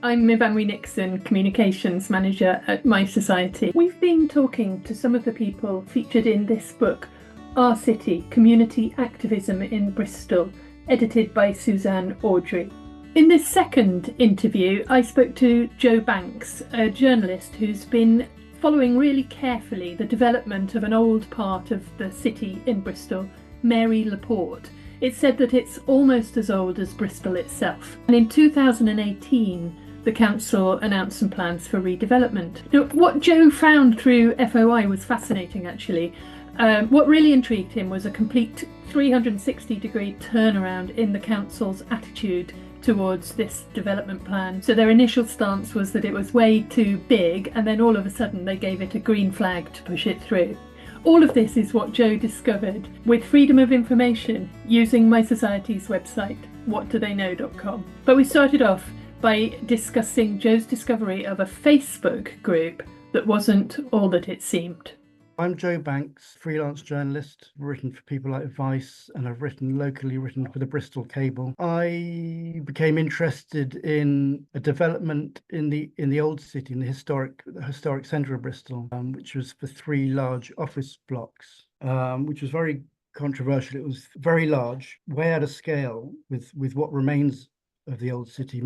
I'm Mivanwi Nixon, Communications Manager at My Society. We've been talking to some of the people featured in this book, Our City, Community Activism in Bristol, edited by Suzanne Audrey. In this second interview, I spoke to Jo Banks, a journalist who's been following really carefully the development of an old part of the city in Bristol, Mary Laporte. It's said that it's almost as old as Bristol itself. And in 2018, the council announced some plans for redevelopment. Now, what Jo found through FOI was fascinating, actually. What really intrigued him was a complete 360-degree turnaround in the council's attitude towards this development plan. So their initial stance was that it was way too big, and then all of a sudden they gave it a green flag to push it through. All of this is what Jo discovered with freedom of information using My Society's website, whatdotheyknow.com. But we started off by discussing Jo's discovery of a Facebook group that wasn't all that it seemed. I'm Jo Banks, freelance journalist, written for people like Vice, and I've written for the Bristol Cable. I became interested in a development in the old city, in the historic centre of Bristol, which was for 3 large office blocks, which was very controversial. It was very large, way out of scale with what remains of the old city.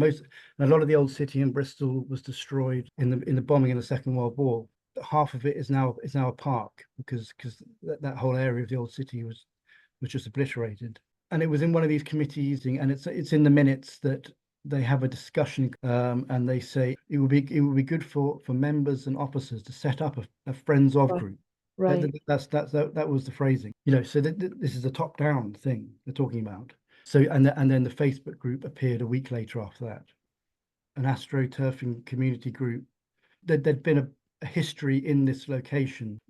A lot of the old city in Bristol was destroyed in the bombing in the Second World War. Half of it is now a park because that whole area of the old city was just obliterated. And it was in one of these committees, and it's in the minutes that they have a discussion, and they say it would be good for members and officers to set up a friends of group. Right. That was the phrasing. So this is a top-down thing they're talking about. So and then the Facebook group appeared a week later after that, an astroturfing community group. There'd been a history in this location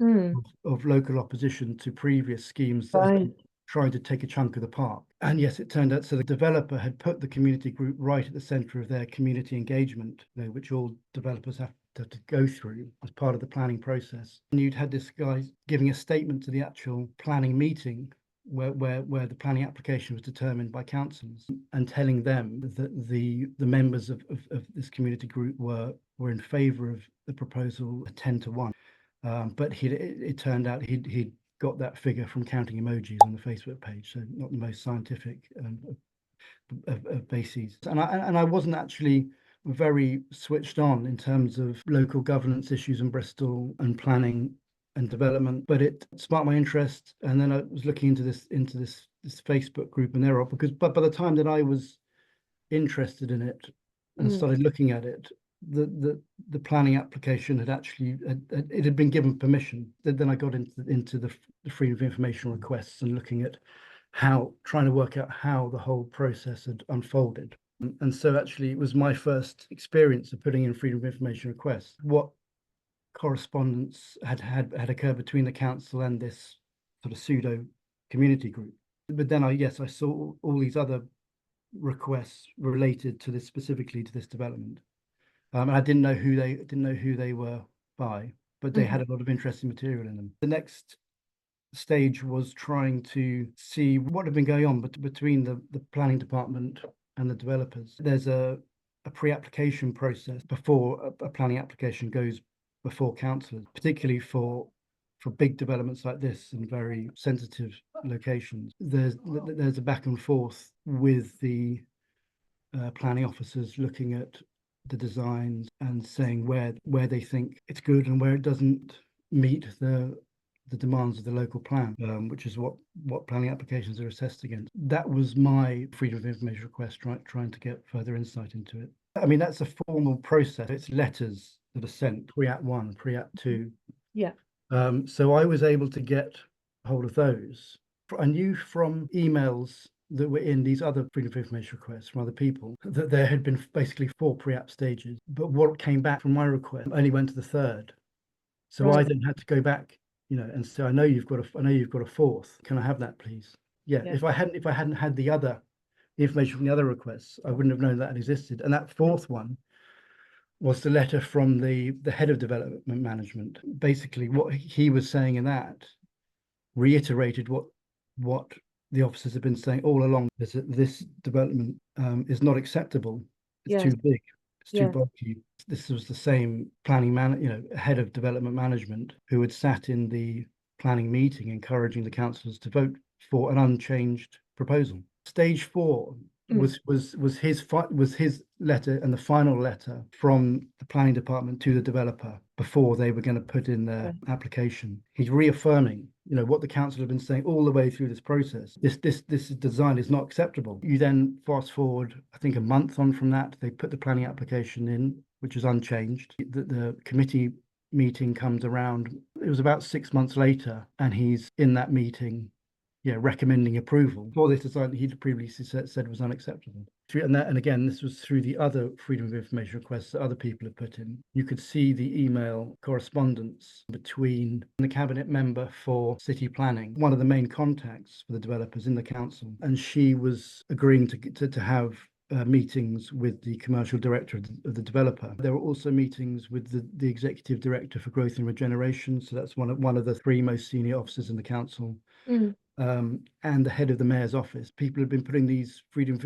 of local opposition to previous schemes that had tried to take a chunk of the park. And yes, it turned out so the developer had put the community group right at the centre of their community engagement, which all developers have to go through as part of the planning process. And you'd had this guy giving a statement to the actual planning meeting where the planning application was determined by councils, and telling them that the members of this community group were in favour of the proposal 10-1. But it turned out he'd got that figure from counting emojis on the Facebook page, so not the most scientific of bases. And I wasn't actually very switched on in terms of local governance issues in Bristol and planning and development, but it sparked my interest. And then I was looking into this Facebook group, and they're up because, but by the time that I was interested in it and started looking at it, the planning application had been given permission. Then I got into the freedom of information requests and looking at trying to work out how the whole process had unfolded. And so actually it was my first experience of putting in freedom of information requests. What correspondence had occurred between the council and this sort of pseudo community group. But then I saw all these other requests related to this, specifically to this development. And I didn't know who they were by, but they had a lot of interesting material in them. The next stage was trying to see what had been going on between the planning department and the developers. There's a pre-application process before a planning application goes before councillors, particularly for big developments like this in very sensitive locations. There's a back and forth with the planning officers looking at the designs and saying where they think it's good and where it doesn't meet the demands of the local plan, which is what planning applications are assessed against. That was my freedom of information request, trying to get further insight into it. I mean, that's a formal process. It's letters that are sent, pre-Act 1, pre-Act 2. Yeah. So I was able to get hold of those. I knew from emails that were in these other freedom of information requests from other people that there had been basically 4 pre-app stages, but what came back from my request only went to the 3rd. So I then had to go back, and say, I know you've got a 4th. Can I have that, please? Yeah. If I hadn't had the information from the other requests, I wouldn't have known that existed. And that 4th one was the letter from the head of development management. Basically, what he was saying in that reiterated what the officers have been saying all along, is that this development is not acceptable. It's too big. It's too Yeah. bulky. This was the same head of development management who had sat in the planning meeting encouraging the councillors to vote for an unchanged proposal. Stage 4 was his letter, and the final letter from the planning department to the developer before they were going to put in their application. He's reaffirming, what the council have been saying all the way through this process. This design is not acceptable. You then fast forward, I think, a month on from that, they put the planning application in, which is unchanged. The committee meeting comes around. It was about 6 months later, and he's in that meeting, recommending approval for this design that he'd previously said was unacceptable. And again, this was through the other freedom of information requests that other people have put in. You could see the email correspondence between the cabinet member for city planning, one of the main contacts for the developers in the council, and she was agreeing to have meetings with the commercial director of the developer. There were also meetings with the executive director for growth and regeneration. So that's one of the 3 most senior officers in the council. And the head of the mayor's office. People have been putting these freedom of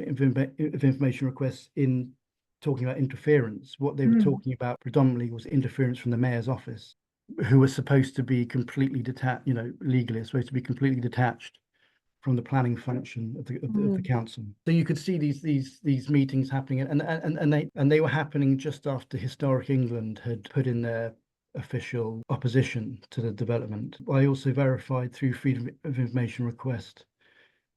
information requests in, talking about interference. What they were talking about predominantly was interference from the mayor's office, who was supposed to be completely detached, legally is supposed to be completely detached from the planning function of the council. So you could see these meetings happening, and they were happening just after Historic England had put in their official opposition to the development. I also verified through freedom of information request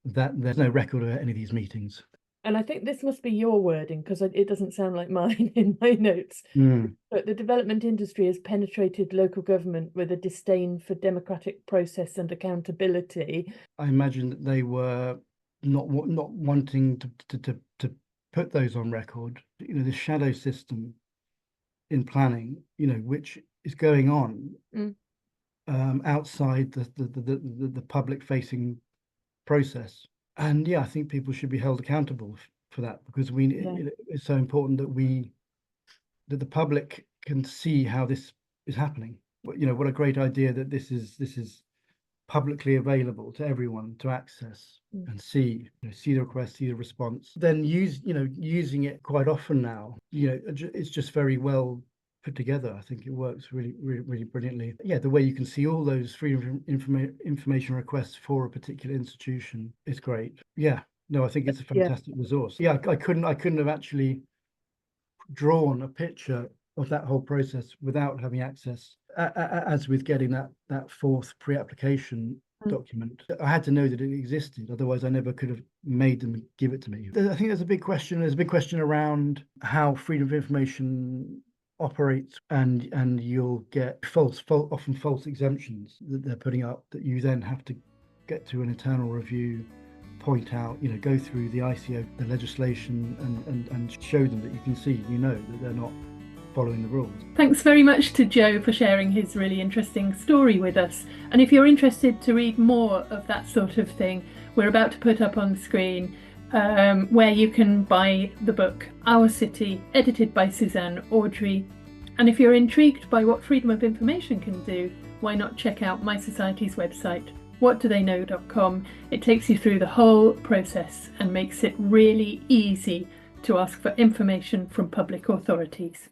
that there's no record of any of these meetings. And I think this must be your wording, because it doesn't sound like mine in my notes. But the development industry has penetrated local government with a disdain for democratic process and accountability. I imagine that they were not wanting to put those on record. The shadow system in planning, which is going on outside the public facing process. And I think people should be held accountable for that, because it's so important that the public can see how this is happening. What a great idea that this is publicly available to everyone to access and see the request, see the response, then using it quite often now. It's just very well put together. I think it works really, really, really brilliantly. The way you can see all those freedom of information requests for a particular institution is great. I think it's a fantastic resource. I couldn't have actually drawn a picture of that whole process without having access, as with getting that 4th pre-application document. I had to know that it existed, otherwise I never could have made them give it to me. I think there's a big question around how freedom of information operates, and you'll get often false exemptions that they're putting up, that you then have to get to an internal review, point out, go through the ICO, the legislation, and show them that you can see, that they're not following the rules. Thanks very much to Joe for sharing his really interesting story with us. And if you're interested to read more of that sort of thing, we're about to put up on the screen where you can buy the book Our City, edited by Suzanne Audrey. And if you're intrigued by what freedom of information can do, why not check out My Society's website, whatdotheyknow.com. It takes you through the whole process and makes it really easy to ask for information from public authorities.